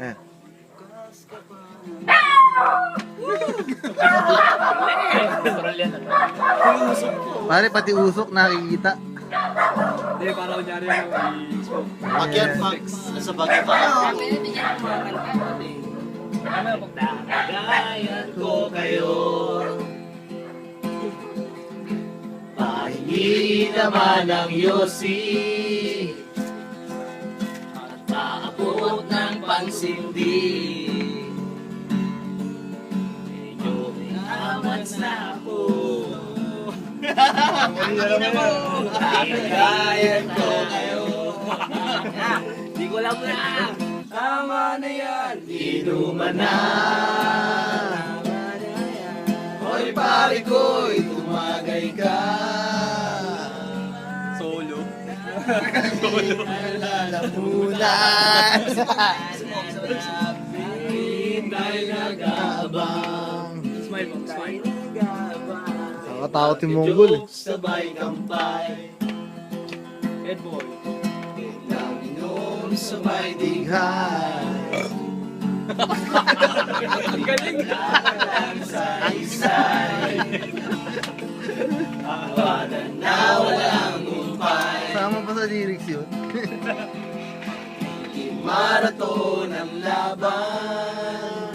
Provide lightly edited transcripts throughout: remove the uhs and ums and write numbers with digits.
Eh. Pare, pati usok nakikita. Hindi, para kunyari i-smoke. Pagyan pag nasa bagay pa. Dagayan ko kayo, pahingi naman ng yosi at paabot ng pansindi. Medyo amats na ako. Dagayan ko kayo. Di ko alam na. Tama na yan, inuman na. Hoy pare ko'y tumagay ka. Solo. Lalamunan. Hintay nag-aabang. Smile mo, smile. Nakatakot yung Mongol eh. Joke sabay kampay. Head boy. Lang inom sabay dighay. Galing. Saysay. Awanan na walang umpay. Sama pa sa lyrics yun. Marathon ang laban.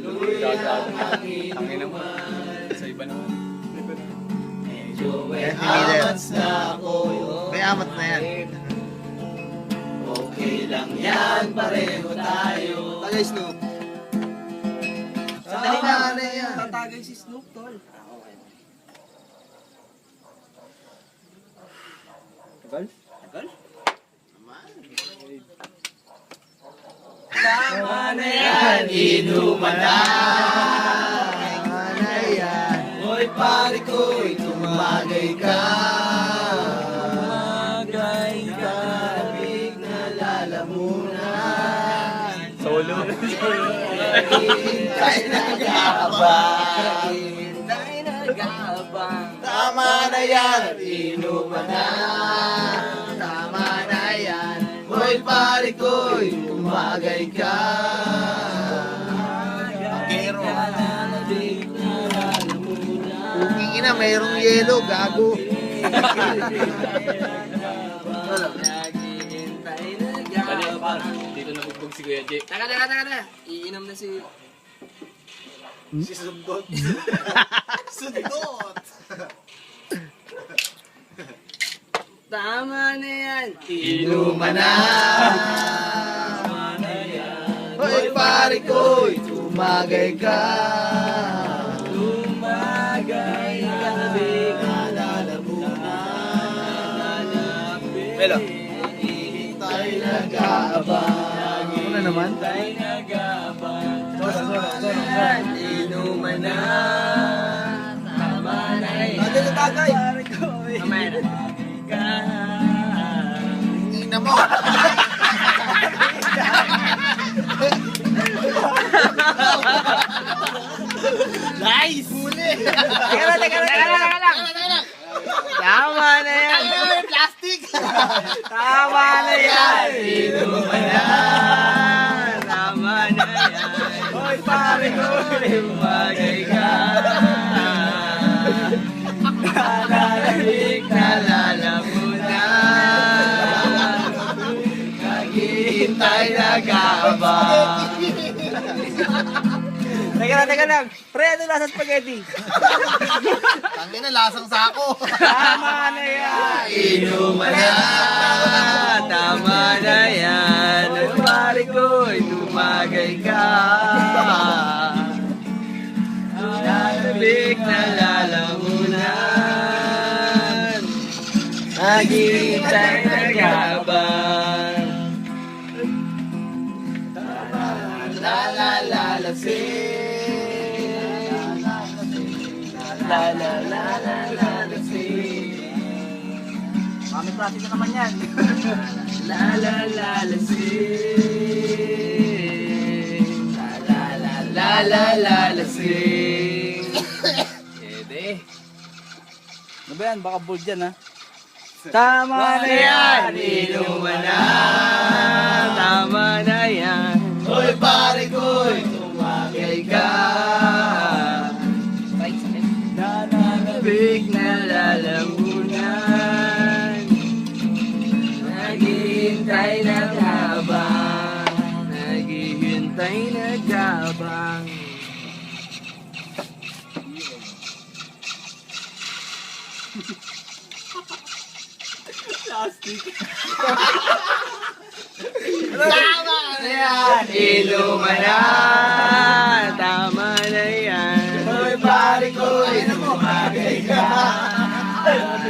Tuloy ang aking Tangin naman. uman. Sa iba naman. Medyo may Yes, leader. amats na ako. May amat na yan. Okay lang yan, pareho tayo. Tagay Snoop. Tama na yan. Tatagay si Snoop, tol. Tagal? Tagal? Tama na yan, inuman na. Tama na yan. Hoy pare ko'y tumagay ka. Tumagay ka. Lamig na lalamunan. Solo. Hintay nag-aabang. Hintay nag-aabang. Tama na yan, inuman na. Tama na yan. Hoy pare ko'y tumagay ka. Pagero. Puking ina, mayroong yelo, gago. Dito nabugbog si Kuya Jay. Taka. Iinom na si... Si Sundot. Sundot! Tama na yan. Inuman na. Hoy pare ko'y tumagay ka. Tumagay ka. Lalamunan. Melo. Hintay nag-aabang. Ano na naman? Hintay nag-aabang. Inuman na. Tama na yan. Tagay na tagay. Mamaya na. Ina mo. Nice! Huli! Teka lang. Tama na yan. Plastic! Tama na yan. Inuman na. Tama na yan. Hoy pare ko, tumagay ka. Nalalamig na lalamunan. Naghihintay nag-aabang. Teka lang. Pre, ano lasa spaghetti? Tangin na, lasang sako. Tama na yan. Inuman na. Tama na yan. Hoy pare ko, tumagay ka. Nalalamig na lalamunan. Naghihintay nag-aabang. La la la la sing. La la la la la la sing. Mami klase na naman yan. La la la la sing. La la la la la la la sing. Ede. Ano ba yan? Baka bold yan ha. Tama na yan. Inuman na. Tama Hintay nagabang. Tama na yan! Inuman na, tama na yan. Hoy, pare ko, lumagay ka.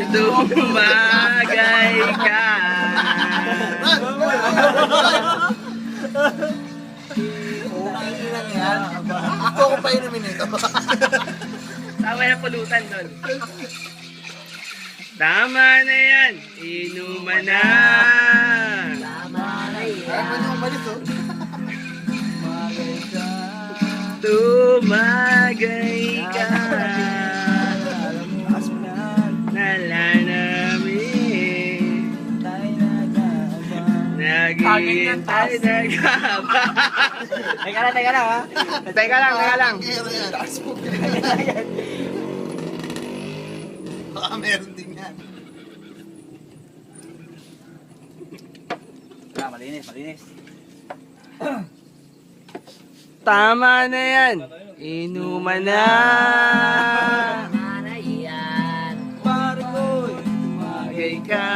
Dumagay ka. Okay lang yan. Ako ko pa inumin ito. Tama na pulutan doon. Tama na yan. Inuman na. Kaya pa niyo umalis, oh. Tumagay ka. Nalanamig. Naghihintay na gaba. Teka lang ha. Teka lang. Kero yan. Baka meron din yan. Malinis. Tama na yan. Inuman na. Pare ko, Tumagay ka.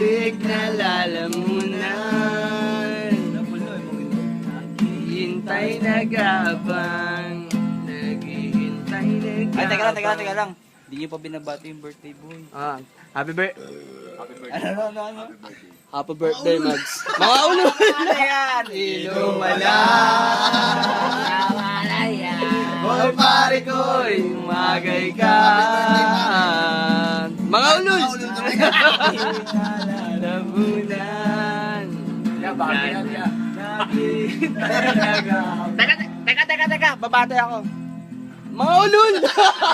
Big na lalamunan. Hintay na gabang. Naghihintay na Ay, gabang. teka lang. Hindi niyo pa binabati yung birthday boy. Happy birthday. Ano? Happy birthday, Mags. Mga ulo. Ano yan? Inumala. Hoy, pare ko, umagay ka. Mga ulol. Labunan. Teka. Babate ako. Mga ulol.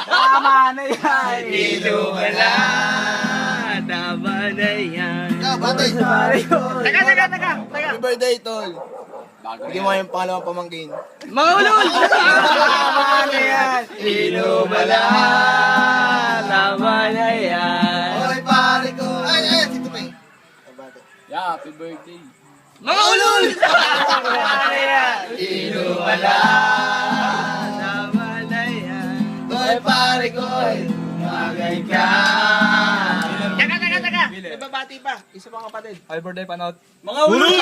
Tama na yan. Inumala. Tama na yan. Ikaw, batay. Teka. Happy birthday, tol. Bigyan mo yung pangalawang pamangkin. Mga ulol. Tama na yan. Inumala. Tama na yan. Hoy, pare ko. Ay, si Tupay. Batay. Happy birthday. Mga ulol. Tama na yan. Inumala. Tama na yan. Hoy, pare ko. Magay ka. Teka. May babati pa. Isa pang kapatid. Happy birthday, Panot. Mga ulol.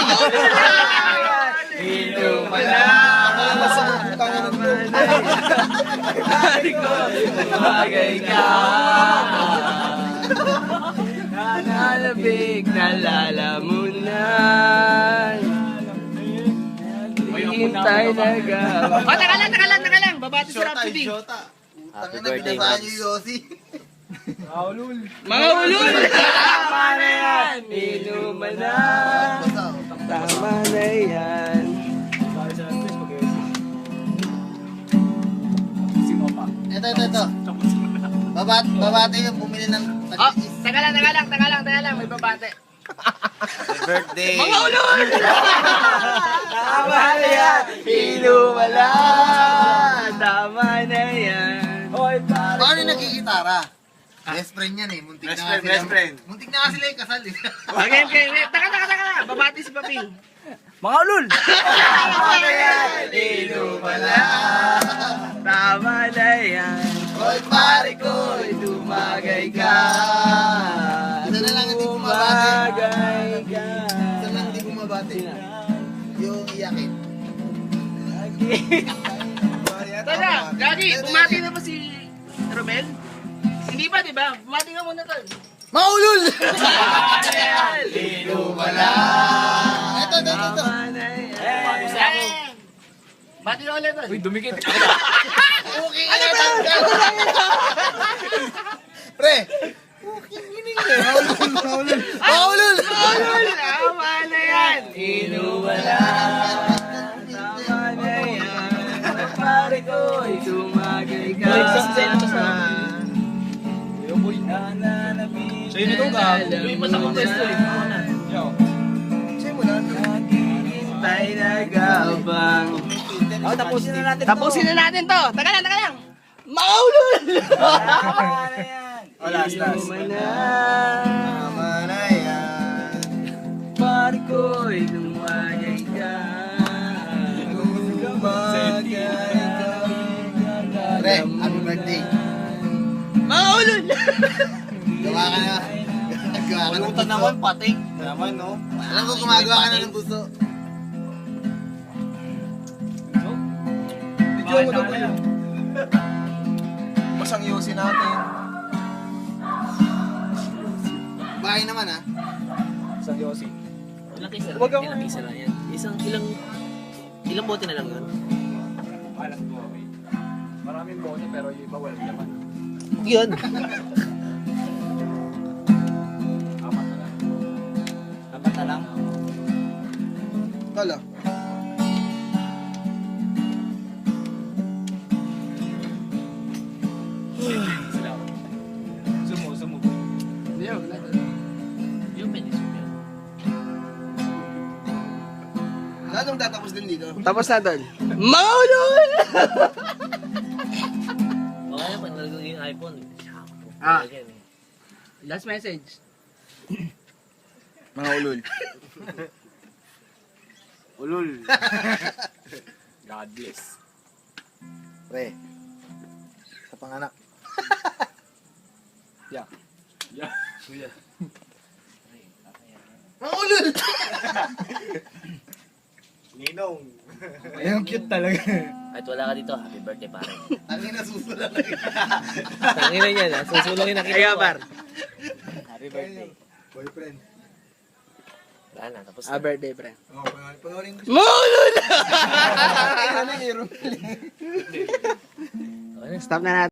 Inumala. Pare ko. Magay ka. Nanalabig na lalamunan. Hintay na gabang. Teka lang. Babati si Rhapsody. Happy birthday, Mags. Yossi. Mga ulol! Tama na yan! Inuman na! Tama na yan! Ito. Babati yung bumili ng pag-iis. Teka lang. May babate. Birthday. Mga ulol! Tama na yan! Inuman na! Tama na yan! Paano yung nagkikitara? Best friend yan eh. Muntik na nga sila. Muntik na nga sila yung kasal eh. Okay. Teka. Babati si Papi. Mga ulol! Tama na yan! Inuman na! Tama na yan! Hoy, pare ko. Tumagay ka! Isa na lang hindi bumabati. Tumagay ka! Isa lang hindi bumabati. Yung iyakin. Tara, Gagi, bumati na ba si Romel? Hindi ba, di ba? Bumati nga muna tol. Maulol! Inumala! Ito. Tama na yan! Bati na ulit tol. Uy, dumikit. Okay, ano ba? Pre! Maulol! Maulol! Tama na yan! Inumala! Tama na yan! Pare ko, tumagay ka! So yun ito ka. May masakong test eh. Siya mo na. Hintay na gabang. Tapusin na natin to. Taka lang. Maulol! Tama na yan. Last. Inuman na. Tama na yan. Pare ko, ka na. Gumagawa ka ng Pulutan buso. naman, pating. Naman, no? Alam ko gumagawa ka na ng buso. Video mo na yun. Masang yosin natin. Bahay naman ha. Isang yosi. Ilang kisa lang, Wag ako- ilang kisa lang yan. Ilang bote na lang yun? Alas mo, okay. Maraming bote pero yung iba walang laman. Yun. Apat na lang. Dapat na lang. Kala. Sumo. Yung penis mo yun. Anong tatapos din dito? Tapos na doon. Mga ulol! Baka yan, pag nalagay yung iPhone. Ah. Yan, eh. Last message. Mga ulol. Ulul. God bless. Pre. Sa panganak. Yeah. Kuya. Mga ulol! Ninong. Ayun, cute talaga. Kahit wala ka dito, happy birthday pare. Tangin na susulat. Tangina niya na, susulongin na kita Kaya ko. par. Happy birthday. Boyfriend. Wala na, tapos Ah, na. birthday, pre. Oo, panoorin ko. Mga ulol! Okay na. Stop na natin.